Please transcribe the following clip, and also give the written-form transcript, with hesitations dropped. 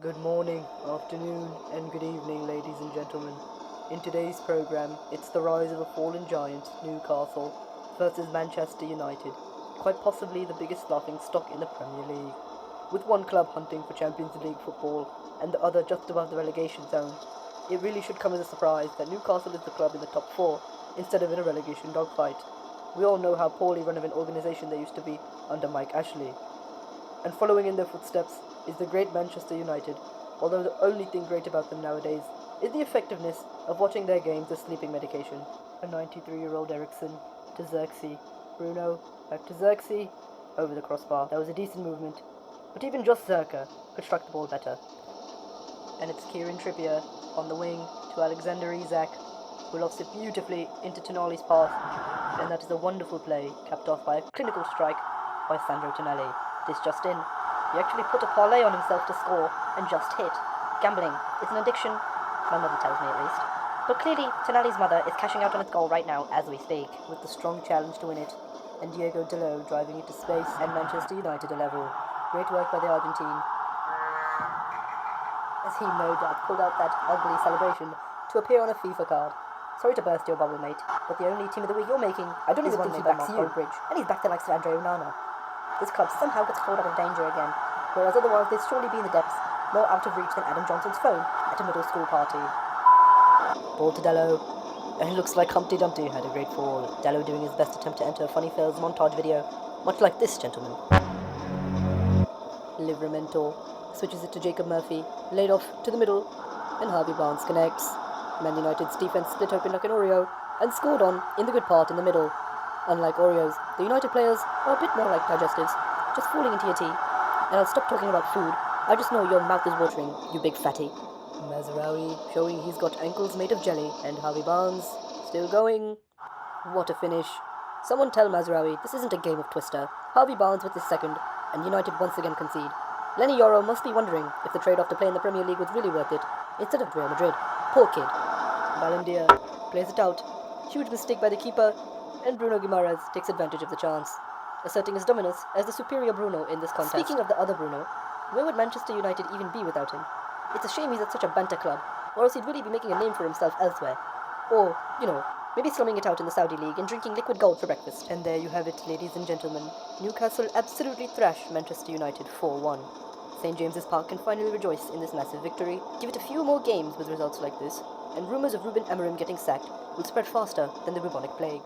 Good morning, afternoon, and good evening, ladies and gentlemen. In today's programme, it's the rise of a fallen giant, Newcastle, versus Manchester United, quite possibly the biggest laughing stock in the Premier League. With one club hunting for Champions League football and the other just above the relegation zone, it really should come as a surprise that Newcastle is the club in the top four instead of in a relegation dogfight. We all know how poorly run of an organisation they used to be under Mike Ashley. And following in their footsteps is the great Manchester United, although the only thing great about them nowadays is the effectiveness of watching their games as sleeping medication. A 93-year-old Ericsson to Xerxes, Bruno, back to Xerxes, over the crossbar. That was a decent movement, but even just Xerxes could strike the ball better. And it's Kieran Trippier on the wing to Alexander Isak, who lofts it beautifully into Tonali's path, and that is a wonderful play, capped off by a clinical strike by Sandro Tonali. This just in. He actually put a parlay on himself to score and just hit. Gambling is an addiction, my mother tells me at least. But clearly, Tonali's mother is cashing out on its goal right now as we speak, with the strong challenge to win it, and Diego Dalot driving it to space and Manchester United a level. Great work by the Argentine, as he no doubt pulled out that ugly celebration to appear on a FIFA card. Sorry to burst your bubble, mate, but the only team of the week you're making I don't even think he backs you. And he's back there like Andre Onana. This club somehow gets caught out of danger again, whereas otherwise they'd surely be in the depths, more out of reach than Adam Johnson's phone at a middle school party. Ball to Dalot, and it looks like Humpty Dumpty had a great fall. Dalot doing his best attempt to enter a Funny Fails montage video, much like this gentleman. Livramento switches it to Jacob Murphy, laid off to the middle, and Harvey Barnes connects. Man United's defense split open like an Oreo, and scored on in the good part in the middle. Unlike Oreos, the United players are a bit more like digestives, just falling into your tea. And I'll stop talking about food, I just know your mouth is watering, you big fatty. Mazraoui showing he's got ankles made of jelly, and Harvey Barnes still going. What a finish. Someone tell Mazraoui this isn't a game of Twister. Harvey Barnes with his second, and United once again concede. Lenny Yoro must be wondering if the trade-off to play in the Premier League was really worth it, instead of Real Madrid. Poor kid. Balandier plays it out. Huge mistake by the keeper, and Bruno Guimaraes takes advantage of the chance, asserting his dominance as the superior Bruno in this contest. Speaking of the other Bruno, where would Manchester United even be without him? It's a shame he's at such a banter club, or else he'd really be making a name for himself elsewhere. Or, maybe slumming it out in the Saudi League and drinking liquid gold for breakfast. And there you have it, ladies and gentlemen. Newcastle absolutely thrashed Manchester United 4-1. St. James's Park can finally rejoice in this massive victory. Give it a few more games with results like this, and rumours of Ruben Amorim getting sacked will spread faster than the bubonic plague.